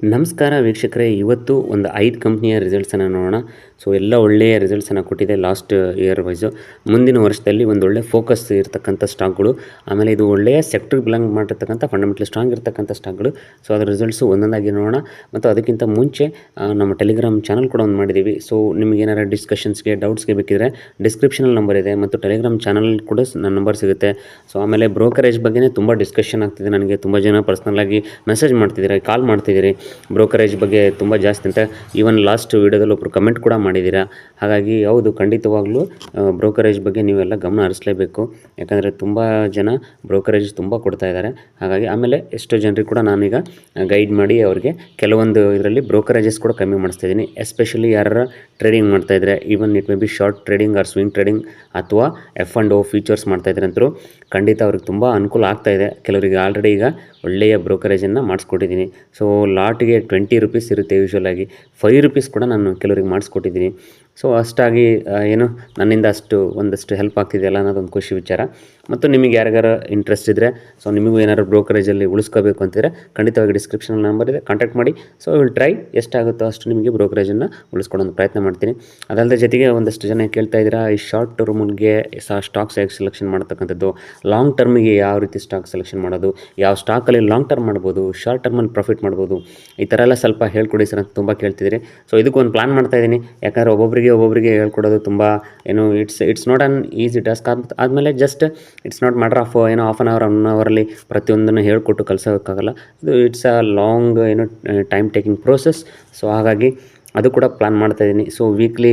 ನಮಸ್ಕಾರ ವೀಕ್ಷಕರೇ, ಇವತ್ತು ಒಂದು 5 ಕಂಪ್ನಿಯ ರಿಸಲ್ಟ್ಸನ್ನು ನೋಡೋಣ. ಸೊ ಎಲ್ಲ ಒಳ್ಳೆಯ ರಿಸಲ್ಟ್ಸನ್ನು ಕೊಟ್ಟಿದೆ ಲಾಸ್ಟ್ ಇಯರ್ ವೈಸು. ಮುಂದಿನ ವರ್ಷದಲ್ಲಿ ಒಂದು ಒಳ್ಳೆ ಫೋಕಸ್ ಇರತಕ್ಕಂಥ ಸ್ಟಾಕ್ಗಳು, ಆಮೇಲೆ ಇದು ಒಳ್ಳೆಯ ಸೆಕ್ಟರ್ ಬಿಲಾಂಗ್ ಮಾಡಿರ್ತಕ್ಕಂಥ ಫಂಡಮೆಂಟಲಿ ಸ್ಟ್ರಾಂಗ್ ಇರತಕ್ಕಂಥ ಸ್ಟಾಕ್ಗಳು. ಸೊ ಅದರ ರಿಸಲ್ಟ್ಸು ಒಂದೊಂದಾಗಿ ನೋಡೋಣ. ಮತ್ತು ಅದಕ್ಕಿಂತ ಮುಂಚೆ ನಮ್ಮ ಟೆಲಿಗ್ರಾಮ್ ಚಾನಲ್ ಕೂಡ ಒಂದು ಮಾಡಿದ್ದೀವಿ. ಸೊ ನಿಮಗೇನಾರು ಡಿಸ್ಕಷನ್ಸ್ಗೆ ಡೌಟ್ಸ್ಗೆ ಬೇಕಿದ್ರೆ ಡಿಸ್ಕ್ರಿಪ್ಷನಲ್ಲಿ ನಂಬರ್ ಇದೆ, ಮತ್ತು ಟೆಲಿಗ್ರಾಮ್ ಚಾನಲ್ ಕೂಡ ನನ್ನ ನಂಬರ್ ಸಿಗುತ್ತೆ. ಸೊ ಆಮೇಲೆ ಬ್ರೋಕರೇಜ್ ಬಗ್ಗೆನೇ ತುಂಬ ಡಿಸ್ಕಷನ್ ಆಗ್ತಿದೆ. ನನಗೆ ತುಂಬ ಜನ ಪರ್ಸ್ನಲಾಗಿ ಮೆಸೇಜ್ ಮಾಡ್ತಿದ್ದೀರಾ, ಕಾಲ್ ಮಾಡ್ತಿದ್ದೀರಿ ಬ್ರೋಕರೇಜ್ ಬಗ್ಗೆ ತುಂಬ ಜಾಸ್ತಿ ಅಂತ. ಈವನ್ ಲಾಸ್ಟ್ ವೀಡಿಯೋದಲ್ಲಿ ಒಬ್ಬರು ಕಮೆಂಟ್ ಕೂಡ ಮಾಡಿದ್ದೀರಾ. ಹಾಗಾಗಿ ಹೌದು, ಖಂಡಿತವಾಗ್ಲೂ ಬ್ರೋಕರೇಜ್ ಬಗ್ಗೆ ನೀವೆಲ್ಲ ಗಮನ ಹರಿಸಲೇಬೇಕು. ಯಾಕಂದರೆ ತುಂಬ ಜನ ಬ್ರೋಕರೇಜ್ ತುಂಬ ಕೊಡ್ತಾ ಇದ್ದಾರೆ. ಹಾಗಾಗಿ ಆಮೇಲೆ ಎಷ್ಟೋ ಜನರಿಗೆ ಕೂಡ ನಾನೀಗ ಗೈಡ್ ಮಾಡಿ ಅವ್ರಿಗೆ ಕೆಲವೊಂದು ಇದರಲ್ಲಿ ಬ್ರೋಕರೇಜಸ್ ಕೂಡ ಕಮ್ಮಿ ಮಾಡಿಸ್ತಾಯಿದ್ದೀನಿ. ಎಸ್ಪೆಷಲಿ ಯಾರು ಟ್ರೇಡಿಂಗ್ ಮಾಡ್ತಾಯಿದ್ರೆ, even it may be short trading or swing trading ಅಥವಾ F&O ಫೀಚರ್ಸ್ ಮಾಡ್ತಾಯಿದ್ರೆ ಅಂತರೂ ಖಂಡಿತ ಅವ್ರಿಗೆ ತುಂಬ ಅನುಕೂಲ ಆಗ್ತಾಯಿದೆ. ಕೆಲವರಿಗೆ ಆಲ್ರೆಡಿ ಈಗ ಒಳ್ಳೆಯ ಬ್ರೋಕರೇಜನ್ನು ಮಾಡಿಸ್ಕೊಟ್ಟಿದ್ದೀನಿ. ಸೊ ಲಾಟ್ಗೆ 20 ರೂಪೀಸ್ ಇರುತ್ತೆ ಯೂಶ್ವಲಾಗಿ. 5 ರೂಪೀಸ್ ಕೂಡ ನಾನು ಕೆಲವರಿಗೆ ಮಾಡಿಸ್ಕೊಟ್ಟಿದ್ದೀನಿ. ಸೊ ಅಷ್ಟಾಗಿ ಏನು ನನ್ನಿಂದ ಒಂದಷ್ಟು ಹೆಲ್ಪ್ ಆಗ್ತಿದೆಯಲ್ಲ ಅನ್ನೋದೊಂದು ಖುಷಿ ವಿಚಾರ. ಮತ್ತು ನಿಮಗೆ ಯಾರಿಗಾರ ಇಂಟ್ರೆಸ್ಟ್ ಇದ್ದರೆ, ಸೊ ನಿಮಗೂ ಏನಾದ್ರು ಬ್ರೋಕರೇಜಲ್ಲಿ ಉಳಿಸ್ಕೋಬೇಕು ಅಂತಿದ್ರೆ ಖಂಡಿತವಾಗಿ ಡಿಸ್ಕ್ರಿಪ್ಷನಲ್ಲಿ ನಂಬರ್ ಇದೆ, ಕಾಂಟ್ಯಾಕ್ಟ್ ಮಾಡಿ. ಸೊ ವಿಲ್ ಟ್ರೈ ಎಷ್ಟಾಗುತ್ತೋ ಅಷ್ಟು ನಿಮಗೆ ಬ್ರೋಕರೇಜನ್ನು ಉಳಿಸ್ಕೊಡೋದು ಪ್ರಯತ್ನ ಮಾಡ್ತೀನಿ. ಅದಲ್ಲದೆ ಜೊತೆಗೆ ಒಂದಷ್ಟು ಜನ ಕೇಳ್ತಾ ಇದ್ದೀರಾ, ಈ ಶಾರ್ಟ್ ಟರ್ಮ್ಗೆ ಸ್ಟಾಕ್ ಸೆಲೆಕ್ಷನ್ ಮಾಡ್ತಕ್ಕಂಥದ್ದು, ಲಾಂಗ್ ಟರ್ಮಿಗೆ ಯಾವ ರೀತಿ ಸ್ಟಾಕ್ ಸೆಲೆಕ್ಷನ್ ಮಾಡೋದು, ಯಾವ ಸ್ಟಾಕಲ್ಲಿ ಲಾಂಗ್ ಟರ್ಮ್ ಮಾಡ್ಬೋದು, ಶಾರ್ಟ್ ಟರ್ಮಲ್ಲಿ ಪ್ರಾಫಿಟ್ ಮಾಡ್ಬೋದು, ಈ ಥರ ಎಲ್ಲ ಸ್ವಲ್ಪ ಹೇಳ್ಕೊಡಿ ಸರ್ ಅಂತ ತುಂಬ ಕೇಳ್ತಿದ್ದೀರಿ. ಸೊ ಇದಕ್ಕೊಂದು ಪ್ಲಾನ್ ಮಾಡ್ತಾಯಿದ್ದೀನಿ. ಯಾಕಂದರೆ ಒಬ್ಬೊಬ್ಬರಿಗೆ ಹೇಳ್ಕೊಡೋದು ತುಂಬ it's not an easy task. ಆದಮೇಲೆ just it's not matter of half an hour 1 ಅವರಲ್ಲಿ ಪ್ರತಿಯೊಂದನ್ನು ಹೇಳ್ಕೊಟ್ಟು ಕಲಿಸೋಕ್ಕಾಗಲ್ಲ. ಇದು it's a long time taking process. So ಹಾಗಾಗಿ ಅದು ಕೂಡ ಪ್ಲ್ಯಾನ್ ಮಾಡ್ತಾಯಿದ್ದೀನಿ. ಸೊ ವೀಕ್ಲಿ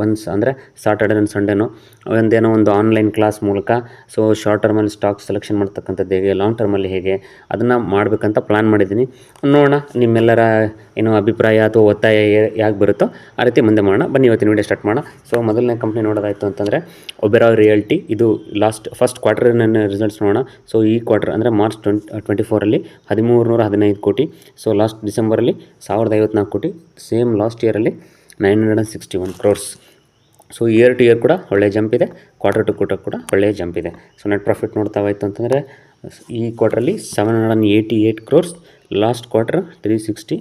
ಒನ್ಸ್ ಅಂದರೆ ಸಾಟರ್ಡೆ ಆ್ಯಂಡ್ ಸಂಡೇನೋ ಒಂದು ಆನ್ಲೈನ್ ಕ್ಲಾಸ್ ಮೂಲಕ ಸೊ ಶಾರ್ಟ್ ಟರ್ಮಲ್ಲಿ ಸ್ಟಾಕ್ ಸೆಲೆಕ್ಷನ್ ಮಾಡ್ತಕ್ಕಂಥದ್ದು ಹೇಗೆ, ಲಾಂಗ್ ಟರ್ಮಲ್ಲಿ ಹೇಗೆ, ಅದನ್ನು ಮಾಡಬೇಕಂತ ಪ್ಲ್ಯಾನ್ ಮಾಡಿದ್ದೀನಿ. ನೋಡೋಣ ನಿಮ್ಮೆಲ್ಲರ ಅಭಿಪ್ರಾಯ ಅಥವಾ ಒತ್ತಾಯ ಯಾಕೆ ಬರುತ್ತೋ ಆ ರೀತಿ ಮುಂದೆ ಮಾಡೋಣ. ಬನ್ನಿ ಇವತ್ತಿನ ವೀಡಿಯೋ ಸ್ಟಾರ್ಟ್ ಮಾಡೋಣ. ಸೊ ಮೊದಲನೇ ಕಂಪ್ನಿ ನೋಡೋದಾಯಿತು ಅಂತಂದರೆ ಒಬೆರಾಯ್ ರಿಯಲ್ಟಿ. ಇದು ಫಸ್ಟ್ ಕ್ವಾರ್ಟರಿನ ರಿಸಲ್ಟ್ಸ್ ನೋಡೋಣ. ಸೊ ಈ ಕ್ವಾರ್ಟರ್ ಅಂದರೆ ಮಾರ್ಚ್ 24ರಲ್ಲಿ 1315 ಕೋಟಿ. ಸೊ ಲಾಸ್ಟ್ ಡಿಸೆಂಬರಲ್ಲಿ 1054 ಕೋಟಿ. ಸೇಮ್ ಲಾಸ್ಟ್ ಇಯರಲ್ಲಿ 961 crores. So year to year ಕೂಡ ಒಳ್ಳೆಯ ಜಂಪ್ ಇದೆ, ಕ್ವಾರ್ಟರ್ ಟು ಕ್ವಾರ್ಟರ್ ಕೂಡ ಒಳ್ಳೆಯ ಜಂಪ್ ಇದೆ. ಸೊ ನೆಟ್ ಪ್ರಾಫಿಟ್ ನೋಡ್ತಾ ಹೋಯ್ತು ಅಂತಂದರೆ ಈ ಕ್ವಾರ್ಟ್ರಲ್ಲಿ 788 crores, last quarter 360.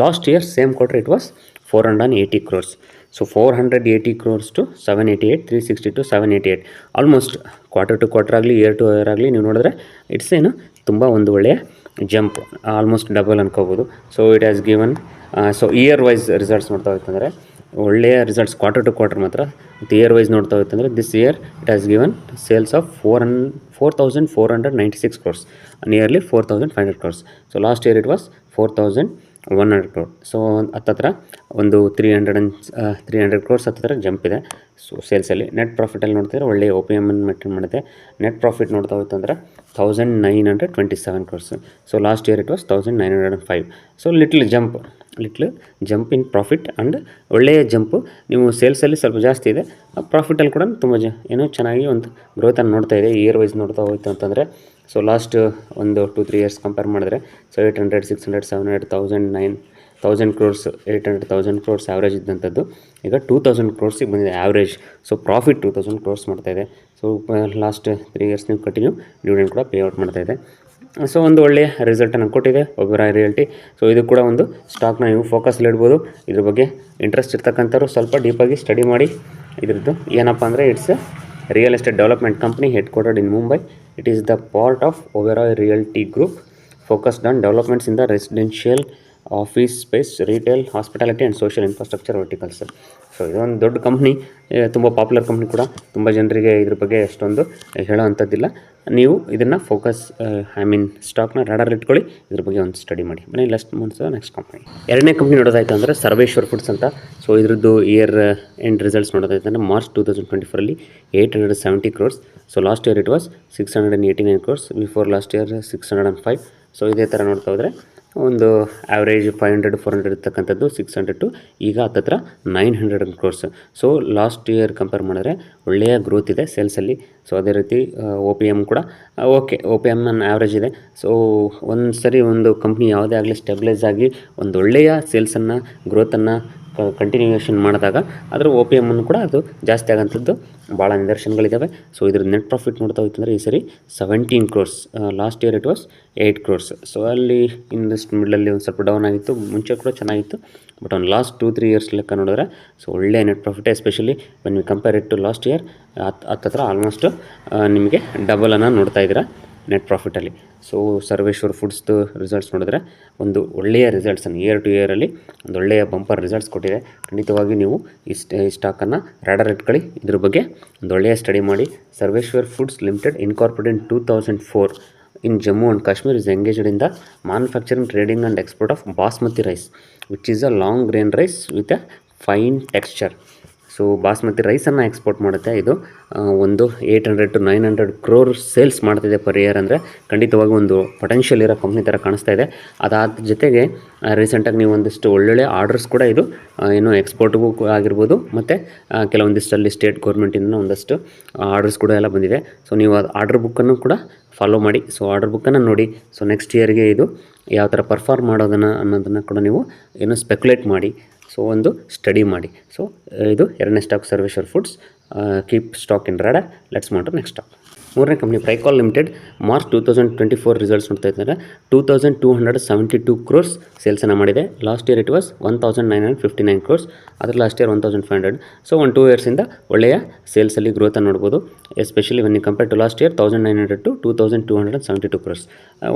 Last year same quarter it was 480 crores. So 480 crores to 788, 360 to 788, almost quarter to quarter ಆಗಲಿ ಇಯರ್ ಟು ಇಯರ್ ಆಗಲಿ ನೀವು ನೋಡಿದ್ರೆ ಇಟ್ಸ್ ತುಂಬ ಒಂದು ಒಳ್ಳೆಯ ಜಂಪ್, ಆಲ್ಮೋಸ್ಟ್ ಡಬಲ್ ಅನ್ಕೋಬೋದು. So it has given so year wise results ನೋಡ್ತಾ ಹೋಯ್ತಂದರೆ ಒಳ್ಳೆಯ ರಿಸಲ್ಟ್ಸ್ ಕ್ವಾರ್ಟರ್ ಟು ಕ್ವಾರ್ಟರ್ ಮಾತ್ರ. ಮತ್ತು ಇಯರ್ ವೈಸ್ ನೋಡ್ತಾ ಹೋಯ್ತಂದರೆ this year it has given sales of 4,496 crores, nearly 4,500 crores. So last year it was 4,100 crores. So ಹತ್ತತ್ರ ಒಂದು 300 crores ಹತ್ತಿರ ಜಂಪ್ ಇದೆ. ಸೊ ಸೇಲ್ಸಲ್ಲಿ ನೆಟ್ ಪ್ರಾಫಿಟಲ್ಲಿ ನೋಡ್ತಿದ್ರೆ ಒಳ್ಳೆಯ OPM ಅನ್ನು ಮೇಂಟೈನ್ ಮಾಡುತ್ತೆ. ನೆಟ್ ಪ್ರಾಫಿಟ್ ನೋಡ್ತಾ ಹೋಯ್ತು ಅಂದರೆ 1,927 crores. So last year it was 1,905. So little jump in profit and ಒಳ್ಳೆಯ ಜಂಪು. ನೀವು ಸೇಲ್ಸಲ್ಲಿ ಸ್ವಲ್ಪ ಜಾಸ್ತಿ ಇದೆ, ಪ್ರಾಫಿಟಲ್ಲಿ ಕೂಡ ತುಂಬ ಚೆನ್ನಾಗಿ ಒಂದು ಗ್ರೋತನ್ನು ನೋಡ್ತಾ ಇದೆ. ಇಯರ್ ವೈಸ್ ನೋಡ್ತಾ ಹೋಯ್ತು ಅಂತಂದರೆ ಸೊ ಲಾಸ್ಟ್ ಒಂದು 2-3 ಇಯರ್ಸ್ ಕಂಪೇರ್ ಮಾಡಿದ್ರೆ ಸೊ 800, 600, 700, 1,000 crores, 800,000 crores ಆವ್ರೇಜ್ ಇದ್ದಂಥದ್ದು ಈಗ 2,000 crores ಬಂದಿದೆ ಆವ್ರೇಜ್. ಸೊ ಪ್ರಾಫಿಟ್ 2,000 crores ಮಾಡ್ತಾಯಿದೆ. ಸೊ ಲಾಸ್ಟ್ 3 ಇಯರ್ಸ್ ನೀವು ಕಂಟಿನ್ಯೂ ಡಿವಿಡೆಂಡ್ ಕೂಡ ಪೇಔಟ್ ಮಾಡ್ತಾಯಿದೆ. ಸೊ ಒಂದು ಒಳ್ಳೆಯ ರಿಸಲ್ಟನ್ನು ಕೊಟ್ಟಿದೆ ಒಬೆರಾಯ್ ರಿಯಲ್ಟಿ. ಸೊ ಇದು ಕೂಡ ಒಂದು ಸ್ಟಾಕ್ನ ನೀವು ಫೋಕಸ್ಲಿ ಇಡ್ಬೋದು. ಇದ್ರ ಬಗ್ಗೆ ಇಂಟ್ರೆಸ್ಟ್ ಇರ್ತಕ್ಕಂಥವ್ರು ಸ್ವಲ್ಪ ಡೀಪಾಗಿ ಸ್ಟಡಿ ಮಾಡಿ. ಇದ್ರದ್ದು ಏನಪ್ಪ ಅಂದರೆ it's a real estate development company headquartered in Mumbai. It is the part of Oberoi realty group focused on developments in the residential, office space, retail, hospitality and social infrastructure verticals. So ಇದೊಂದು ದೊಡ್ಡ company, ತುಂಬ popular company ಕೂಡ. ತುಂಬ ಜನರಿಗೆ ಇದ್ರ ಬಗ್ಗೆ ಅಷ್ಟೊಂದು ಹೇಳೋ ಅಂಥದ್ದಿಲ್ಲ. ನೀವು ಇದನ್ನು ಫೋಕಸ್ ಸ್ಟಾಕ್ನ ರಾಡರಲ್ಲಿ ಇಟ್ಕೊಳ್ಳಿ, ಇದ್ರ ಬಗ್ಗೆ ಒಂದು ಸ್ಟಡಿ ಮಾಡಿ. ಬನ್ನಿ ನೆಕ್ಸ್ಟ್ ಕಂಪ್ನಿ. ಎರಡನೇ ಕಂಪ್ನಿ ನೋಡೋದಾಯ್ತು ಅಂದರೆ ಸರ್ವೇಶ್ವರ್ ಫುಡ್ಸ್ ಅಂತ. ಸೊ ಇದ್ರದ್ದು ಇಯರ್ ಎಂಡ್ ರಿಸಲ್ಟ್ಸ್ ನೋಡೋದಾಯ್ತು ಅಂದರೆ ಮಾರ್ಚ್ 2024ರಲ್ಲಿ 870 crores. So last year it was 689 crores. Before last year 605. So ಇದೇ ಥರ ನೋಡ್ತಾ ಹೋದರೆ ಒಂದು ಆ್ಯಾವ್ರೇಜ್ 500-400 ಇರ್ತಕ್ಕಂಥದ್ದು 600 ಟು ಈಗ ಹತ್ತತ್ರ 900 crores. So last year compare ಮಾಡಿದ್ರೆ ಒಳ್ಳೆಯ ಗ್ರೋತ್ ಇದೆ ಸೇಲ್ಸಲ್ಲಿ. ಸೊ ಅದೇ ರೀತಿ OPM ಕೂಡ ಓಕೆ, OPM ಆ್ಯಾವ್ರೇಜ್ ಇದೆ. ಸೊ ಒಂದು ಕಂಪ್ನಿ ಯಾವುದೇ ಆಗಲಿ ಸ್ಟೆಬಿಲೈಸ್ ಆಗಿ ಒಂದು ಒಳ್ಳೆಯ ಸೇಲ್ಸನ್ನು ಗ್ರೋತನ್ನು ಕಂಟಿನ್ಯೂಯೇಷನ್ ಮಾಡಿದಾಗ ಅದರ ಒ ಪಿ ಎಮ್ಮನ್ನು ಕೂಡ ಅದು ಜಾಸ್ತಿ ಆಗೋಂಥದ್ದು ಭಾಳ ನಿದರ್ಶನಗಳಿದ್ದಾವೆ. ಸೊ ಇದ್ರ ನೆಟ್ ಪ್ರಾಫಿಟ್ ನೋಡ್ತಾ ಹೋಯ್ತಂದರೆ ಈ ಸರಿ 17 crores, last year it was 8 crores. So ಅಲ್ಲಿ ಇನ್ನಷ್ಟು ಮಿಡ್ಲಲ್ಲಿ ಒಂದು ಸ್ವಲ್ಪ ಡೌನ್ ಆಗಿತ್ತು, ಮುಂಚೆ ಕೂಡ ಚೆನ್ನಾಗಿತ್ತು. ಬಟ್ ಒಂದು ಲಾಸ್ಟ್ 2-3 ಇಯರ್ಸ್ ಲೆಕ್ಕ ನೋಡಿದ್ರೆ ಸೊ ಒಳ್ಳೆ net profit, especially when we compare it to last year ಹತ್ತಿರ ಆಲ್ಮೋಸ್ಟ್ ನಿಮಗೆ ಡಬಲನ್ನು ನೋಡ್ತಾ ಇದ್ದೀರಾ ನೆಟ್ ಪ್ರಾಫಿಟಲ್ಲಿ. ಸೊ ಸರ್ವೇಶ್ವರ್ ಫುಡ್ಸ್ದು ರಿಸಲ್ಟ್ಸ್ ನೋಡಿದ್ರೆ ಒಂದು ಒಳ್ಳೆಯ ರಿಸಲ್ಟ್ಸನ್ನು ಇಯರ್ ಟು ಇಯರಲ್ಲಿ ಒಂದು ಒಳ್ಳೆಯ ಬಂಪರ್ ರಿಸಲ್ಟ್ಸ್ ಕೊಟ್ಟಿದೆ. ಖಂಡಿತವಾಗಿ ನೀವು ಈ ಸ್ಟಾಕನ್ನು ರಾಡರ್ ಇಟ್ಕೊಳ್ಳಿ, ಇದ್ರ ಬಗ್ಗೆ ಒಂದು ಒಳ್ಳೆಯ ಸ್ಟಡಿ ಮಾಡಿ. Sarveshwar foods limited incorporated in 2004 in Jammu and Kashmir is engaged in the manufacturing, trading and export of basmati rice, which is a long grain rice with a fine texture. So basmati ರೈಸನ್ನು export ಮಾಡುತ್ತೆ. ಇದು ಒಂದು 800 to 900 crore sales ಮಾಡ್ತಿದೆ per year. ಅಂದರೆ ಖಂಡಿತವಾಗಿ ಒಂದು potential ಇರೋ company ಥರ ಕಾಣಿಸ್ತಾ ಇದೆ. ಅದಾದ ಜೊತೆಗೆ ರೀಸೆಂಟಾಗಿ ನೀವು ಒಂದಿಷ್ಟು ಒಳ್ಳೊಳ್ಳೆ ಆರ್ಡರ್ಸ್ ಕೂಡ ಇದು ಏನು ಎಕ್ಸ್ಪೋರ್ಟ್ಗೂ ಆಗಿರ್ಬೋದು, ಮತ್ತು ಕೆಲವೊಂದಿಷ್ಟಲ್ಲಿ ಸ್ಟೇಟ್ ಗೌರ್ಮೆಂಟಿಂದ ಒಂದಷ್ಟು ಆರ್ಡರ್ಸ್ ಕೂಡ ಎಲ್ಲ ಬಂದಿದೆ. ಸೊ ನೀವು ಅದು ಆರ್ಡರ್ ಬುಕ್ಕನ್ನು ಕೂಡ ಫಾಲೋ ಮಾಡಿ. ಸೊ ಆರ್ಡರ್ ಬುಕ್ಕನ್ನು ನೋಡಿ. ಸೊ ನೆಕ್ಸ್ಟ್ ಇಯರ್ಗೆ ಇದು ಯಾವ ಥರ ಪರ್ಫಾರ್ಮ್ ಮಾಡೋದನ್ನು ಅನ್ನೋದನ್ನು ಕೂಡ ನೀವು ಏನು ಸ್ಪೆಕ್ಯುಲೇಟ್ ಮಾಡಿ. ಸೊ ಒಂದು ಸ್ಟಡಿ ಮಾಡಿ. ಸೊ ಇದು ಎರಡನೇ stock Sarveshwar foods. Keep stock in radar. Let's move to next stock. ಮೂರನೇ company Pricol limited. March 2024 results ನೋಡ್ತಾ ಇದ್ದಾರೆ. 2272 crores ಸೇಲ್ಸನ್ನು ಮಾಡಿದೆ. Last year it was 1959 crores. ಅದರ ಲಾಸ್ಟ್ ಇಯರ್ 1500. ಸೊ 2 ಇಯರ್ಸಿಂದ ಒಳ್ಳೆಯ ಸೇಲ್ಸಲ್ಲಿ ಗ್ರೋತನ್ನು ನೋಡ್ಬೋದು. Especially when you compare to last year 1900 to 2272 crores.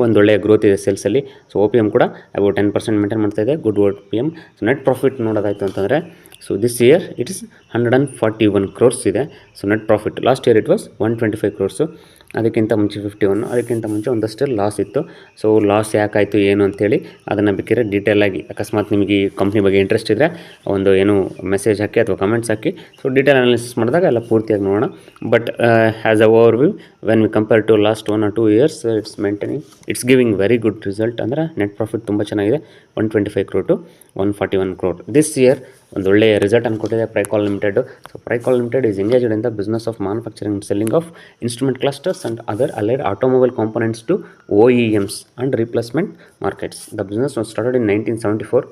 ಒಂದು ಒಳ್ಳೆಯ ಗ್ರೋತ್ ಇದೆ ಸೇಲ್ಸಲ್ಲಿ. ಸೊ ಒ ಪಿ ಎಮ್ ಕೂಡ ಅಬೌಟ್ 10% ಮೇಂಟೈನ್ ಮಾಡ್ತಾ ಇದೆ. Good O P M. So net profit ನೋಡೋದಾಯಿತು ಅಂತಂದರೆ so this year it is 141 crores ಇದೆ. So net profit last year it was 125 crores. ಅದಕ್ಕಿಂತ ಮುಂಚೆ 51, ಅದಕ್ಕಿಂತ ಮುಂಚೆ ಒಂದಷ್ಟು ಲಾಸ್ ಇತ್ತು. ಸೊ ಲಾಸ್ ಯಾಕಾಯಿತು ಏನು ಅಂಥೇಳಿ ಅದನ್ನು ಬೇಕಿದ್ರೆ ಡೀಟೇಲಾಗಿ, ಅಕಸ್ಮಾತ್ ನಿಮಗೆ ಈ ಕಂಪ್ನಿ ಬಗ್ಗೆ ಇಂಟ್ರೆಸ್ಟ್ ಇದ್ದರೆ ಒಂದು ಏನು ಮೆಸೇಜ್ ಹಾಕಿ ಅಥವಾ ಕಮೆಂಟ್ಸ್ ಹಾಕಿ. ಸೊ ಡೀಟೇಲ್ ಅನಾಲಿಸಿಸ್ ಮಾಡಿದಾಗ ಎಲ್ಲ ಪೂರ್ತಿಯಾಗಿ ನೋಡೋಣ. But as a overview when we compare to last 1 or 2 years it's giving very good result. ಅಂದರೆ ನೆಟ್ ಪ್ರಾಫಿಟ್ ತುಂಬ ಚೆನ್ನಾಗಿದೆ. 125 crore to 141 crore. This year ಒಂದು ಒಳ್ಳೆಯ ರಿಸಲ್ಟನ್ನು ಕೊಟ್ಟಿದೆ Pricol limited. So Pricol limited is engaged in the business of manufacturing and selling of instrument clusters and other allied automobile components to OEMs and replacement markets. The business was started in 1974,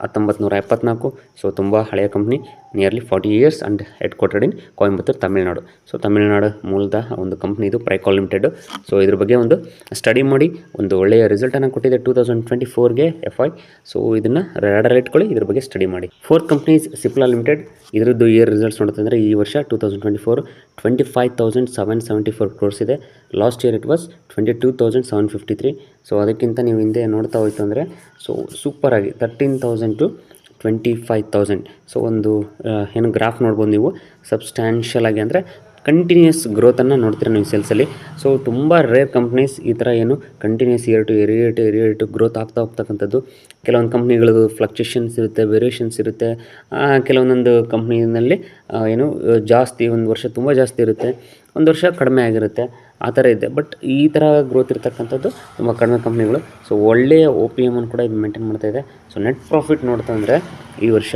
1974. So ತುಂಬ ಹಳೆಯ company, nearly 40 years and headquartered in Coimbatore, Tamil Nadu. So Tamil Nadu ಮೂಲದ ಒಂದು company ಇದು ಪ್ರೈಕಾಲ್ limited. So ಇದ್ರ ಬಗ್ಗೆ ಒಂದು study ಮಾಡಿ. ಒಂದು ಒಳ್ಳೆಯ ರಿಸಲ್ಟನ್ನು ಕೊಟ್ಟಿದೆ 2024ಗೆ FY. ಸೊ ಇದನ್ನು ರಾಡರ್ ಇಟ್ಕೊಳ್ಳಿ, ಇದ್ರ ಬಗ್ಗೆ ಸ್ಟಡಿ ಮಾಡಿ. Fourth company Cipla limited. ಇದರದ್ದು ಇಯರ್ ರಿಸಲ್ಟ್ಸ್ ನೋಡ್ತಂದರೆ ಈ ವರ್ಷ 2024 25,774 crores ಇದೆ. Last year it was 22,753. So ಅದಕ್ಕಿಂತ ನೀವು ಹಿಂದೆ ನೋಡ್ತಾ ಹೋಯ್ತು ಅಂದರೆ ಸೊ ಸೂಪರಾಗಿ 13,000 to 25,000. ಸೊ ಒಂದು ಏನು ಗ್ರಾಫ್ ನೋಡ್ಬೋದು ನೀವು, ಸಬ್ಸ್ಟ್ಯಾನ್ಷಿಯಲ್ ಆಗಿ ಅಂದರೆ ಕಂಟಿನ್ಯೂಸ್ ಗ್ರೋತನ್ನು ನೋಡ್ತೀರ ನೀವು ಸೇಲ್ಸಲ್ಲಿ. ಸೊ ತುಂಬ ರೇರ್ ಕಂಪ್ನೀಸ್ ಈ ಥರ ಏನು ಕಂಟಿನ್ಯೂಸ್ ಇಯರ್ ಟು ಗ್ರೋತ್ ಆಗ್ತಾ ಹೋಗ್ತಕ್ಕಂಥದ್ದು. ಕೆಲವೊಂದು ಕಂಪ್ನಿಗಳದ್ದು ಫ್ಲಕ್ಚುಯೇಷನ್ಸ್ ಇರುತ್ತೆ, ವೇರಿಯೇಷನ್ಸ್ ಇರುತ್ತೆ. ಕೆಲವೊಂದೊಂದು ಕಂಪ್ನಿನಲ್ಲಿ ಏನು ಜಾಸ್ತಿ, ಒಂದು ವರ್ಷ ತುಂಬ ಜಾಸ್ತಿ ಇರುತ್ತೆ, ಒಂದು ವರ್ಷ ಕಡಿಮೆ ಆಗಿರುತ್ತೆ, ಆ ಥರ ಇದೆ. ಬಟ್ ಈ ಥರ ಗ್ರೋತ್ ಇರ್ತಕ್ಕಂಥದ್ದು ತುಂಬ ಕಡಿಮೆ ಕಂಪ್ನಿಗಳು. ಸೊ ಒಳ್ಳೆಯ ಒ ಪಿ ಎಮನ್ನು ಕೂಡ ಇದು ಮೇಂಟೈನ್ ಮಾಡ್ತಾ ಇದೆ. ಸೊ ನೆಟ್ ಪ್ರಾಫಿಟ್ ನೋಡ್ತಾ ಅಂದರೆ ಈ ವರ್ಷ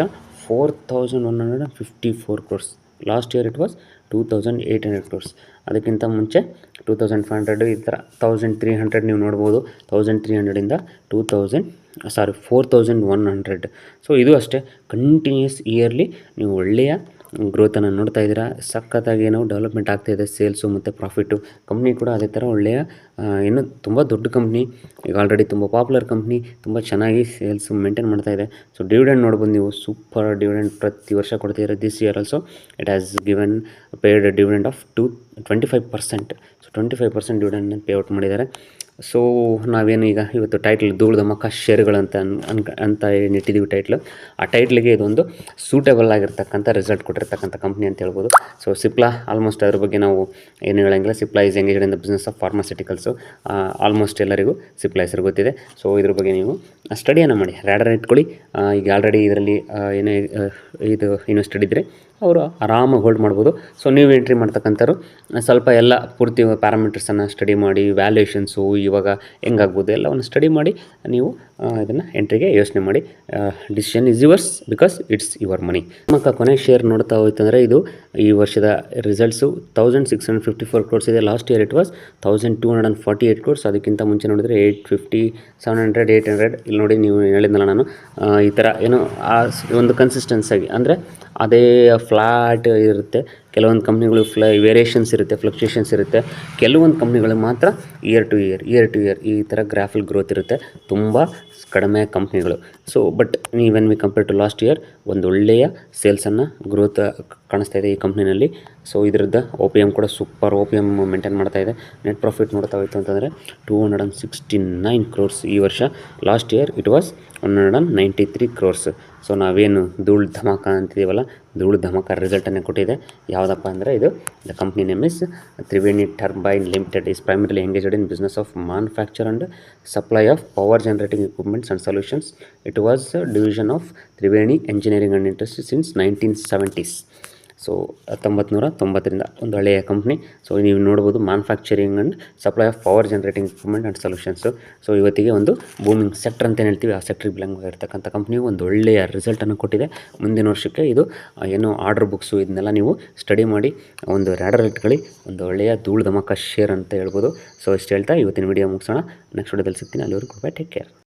4,154 crores. Last year it was 2,800 crores. ಅದಕ್ಕಿಂತ ಮುಂಚೆ 2,500, ಈ ಥರ 1,300 ನೀವು ನೋಡ್ಬೋದು. 1,300ಇಂದ 4,100. ಸೊ ಇದು ಅಷ್ಟೇ ಕಂಟಿನ್ಯೂಸ್ ಇಯರ್ಲಿ ನೀವು ಒಳ್ಳೆಯ ಗ್ರೋತನ್ನು ನೋಡ್ತಾ ಇದ್ದೀರಾ. ಸಖತ್ತಾಗಿ ನಾವು ಡೆವಲಪ್ಮೆಂಟ್ ಆಗ್ತಾಯಿದೆ ಸೇಲ್ಸು ಮತ್ತು ಪ್ರಾಫಿಟ್ಟು. ಕಂಪ್ನಿ ಕೂಡ ಅದೇ ಥರ ಒಳ್ಳೆಯ ಏನು ತುಂಬ ದೊಡ್ಡ ಕಂಪ್ನಿ, ಈಗ ಆಲ್ರೆಡಿ ತುಂಬ ಪಾಪ್ಯುಲರ್ ಕಂಪ್ನಿ, ತುಂಬ ಚೆನ್ನಾಗಿ ಸೇಲ್ಸು ಮೇಂಟೈನ್ ಮಾಡ್ತಾ ಇದೆ. ಸೊ ಡಿವಿಡೆಂಡ್ ನೋಡ್ಬೋದು ನೀವು, ಸೂಪರ್ ಡಿವಿಡೆಂಡ್ ಪ್ರತಿ ವರ್ಷ ಕೊಡ್ತಿದ್ದಾರೆ. This year also it has given paid dividend of 25%. So 25% ಡಿವಿಡೆಂಡನ್ನು ಪೇ ಔಟ್ ಮಾಡಿದ್ದಾರೆ. ಸೊ ನಾವೇನು ಈಗ ಇವತ್ತು ಟೈಟ್ಲ್ ಧೂಳ್ದ ಮಕ್ಕ ಷೇರುಗಳಂತ ಅಂತ ಏನು ಇಟ್ಟಿದ್ದೀವಿ ಟೈಟ್ಲು, ಆ ಟೈಟ್ಲಿಗೆ ಇದೊಂದು ಸೂಟೇಬಲ್ ಆಗಿರ್ತಕ್ಕಂಥ ರಿಸಲ್ಟ್ ಕೊಟ್ಟಿರ್ತಕ್ಕಂಥ ಕಂಪ್ನಿ ಅಂತ ಹೇಳ್ಬೋದು. ಸೊ ಸಿಪ್ಲಾ ಆಲ್ಮೋಸ್ಟ್ ಅದ್ರ ಬಗ್ಗೆ ನಾವು ಏನು ಹೇಳೋಂಗಿಲ್ಲ. Cipla is engaged in the business of pharmaceuticals. Almost ಎಲ್ಲರಿಗೂ ಸಿಪ್ಲಾ ಹೆಸರು ಗೊತ್ತಿದೆ. ಸೊ ಇದ್ರ ಬಗ್ಗೆ ನೀವು ಸ್ಟಡಿಯನ್ನು ಮಾಡಿ, ರಾಡರ್ ಇಟ್ಕೊಳ್ಳಿ. ಈಗ ಆಲ್ರೆಡಿ ಇದರಲ್ಲಿ ಏನೇ ಇದು ಇನ್ವೆಸ್ಟೆಡ್ ಇದ್ದರೆ ಅವರು ಆರಾಮಾಗಿ ಹೋಲ್ಡ್ ಮಾಡ್ಬೋದು. ಸೊ ನೀವು ಎಂಟ್ರಿ ಮಾಡ್ತಕ್ಕಂಥವ್ರು ಸ್ವಲ್ಪ ಎಲ್ಲ ಪೂರ್ತಿ ಪ್ಯಾರಾಮೀಟರ್ಸನ್ನು ಸ್ಟಡಿ ಮಾಡಿ, ವ್ಯಾಲ್ಯೂಯೇಷನ್ಸು ಇವಾಗ ಹೆಂಗಾಗ್ಬೋದು ಎಲ್ಲವನ್ನು ಸ್ಟಡಿ ಮಾಡಿ ನೀವು ಇದನ್ನು ಎಂಟ್ರಿಗೆ ಯೋಚನೆ ಮಾಡಿ. Decision is yours because it's your money. ನಮ್ಮ ಕೊನೆ ಶೇರ್ ನೋಡ್ತಾ ಹೋಯ್ತಂದರೆ ಇದು ಈ ವರ್ಷದ ರಿಸಲ್ಟ್ಸು 1654 ಕ್ರೋರ್ಸ್ ಇದೆ. Last year it was 1248 crores. ಅದಕ್ಕಿಂತ ಮುಂಚೆ ನೋಡಿದರೆ 850, 700, 800. ಇಲ್ಲಿ ನೋಡಿ ನೀವು ಹೇಳಿದ್ನಲ್ಲ ನಾನು ಈ ಥರ ಏನೋ ಒಂದು ಕನ್ಸಿಸ್ಟೆನ್ಸ್ ಆಗಿ ಅಂದರೆ ಅದೇ ಫ್ಲ್ಯಾಟ್ ಇರುತ್ತೆ. ಕೆಲವೊಂದು ಕಂಪ್ನಿಗಳು ವೇರಿಯೇಷನ್ಸ್ ಇರುತ್ತೆ, ಫ್ಲಕ್ಚುಯೇಷನ್ಸ್ ಇರುತ್ತೆ. ಕೆಲವೊಂದು ಕಂಪ್ನಿಗಳು ಮಾತ್ರ ಇಯರ್ ಟು ಇಯರ್ ಈ ಥರ ಗ್ರಾಫಲ್ ಗ್ರೋತ್ ಇರುತ್ತೆ. ತುಂಬ ಕಡಿಮೆ ಕಂಪ್ನಿಗಳು. So but when we compare to last year ಒಂದು ಒಳ್ಳೆಯ ಸೇಲ್ಸನ್ನು ಗ್ರೋತ್ ಕಾಣಿಸ್ತಾ ಇದೆ ಈ ಕಂಪ್ನಿನಲ್ಲಿ. ಸೊ ಇದರದ್ದು OPM ಕೂಡ ಸೂಪರ್ OPM ಮೇಂಟೈನ್ ಮಾಡ್ತಾ ಇದೆ. ನೆಟ್ ಪ್ರಾಫಿಟ್ ನೋಡ್ತಾ ಹೋಯ್ತು ಅಂತಂದರೆ 269 ಕ್ರೋರ್ಸ್ ಈ ವರ್ಷ. Last year it was 193 crores. So ನಾವೇನು ಧೂಳ್ ಧಮಾಕ ಅಂತಿದ್ದೀವಲ್ಲ, ಧೂಳ್ ಧಮಾಕ ರಿಸಲ್ಟನ್ನೇ ಕೊಟ್ಟಿದೆ. ಯಾವುದಪ್ಪ ಅಂದರೆ ಇದು the company name is Triveni turbine limited is primarily engaged in business of manufacture and supply of power generating equipments and solutions. It was a division of Triveni Engineering and Industries since 1970s. So 1990ರಿಂದ ಒಂದು ಹಳೆಯ company. So ನೀವು ನೋಡ್ಬೋದು manufacturing and supply of power generating equipment and solutions. So ಇವತ್ತಿಗೆ ಒಂದು booming sector ಅಂತ ಹೇಳ್ತೀವಿ, ಆ ಸೆಕ್ಟ್ರಿಗೆ ಬಿಲಾಂಗ್ ಆಗಿರ್ತಕ್ಕಂಥ ಕಂಪ್ನಿಯು ಒಂದು ಒಳ್ಳೆಯ ರಿಸಲ್ಟನ್ನು ಕೊಟ್ಟಿದೆ. ಮುಂದಿನ ವರ್ಷಕ್ಕೆ ಇದು ಏನು ಆರ್ಡರ್ ಬುಕ್ಸು ಇದನ್ನೆಲ್ಲ ನೀವು ಸ್ಟಡಿ ಮಾಡಿ ಒಂದು ರ್ಯಾಡರ್ ಇಟ್ಕೊಳ್ಳಿ. ಒಂದು ಒಳ್ಳೆಯ ಧೂಳ್ ಧಮಾಕ ಶೇರ್ ಅಂತ ಹೇಳ್ಬೋದು. ಸೊ ಇಷ್ಟು ಹೇಳ್ತಾ ಇವತ್ತಿನ ವಿಡಿಯೋ ಮುಗಿಸೋಣ. ನೆಕ್ಸ್ಟ್ ವಿಡಿಯೋದಲ್ಲಿ ಸಿಗ್ತೀನಿ. ಅಲ್ಲಿವರೆಗೂ ಗುಡ್ ಬೈ, ಟೇಕ್ ಕೇರ್.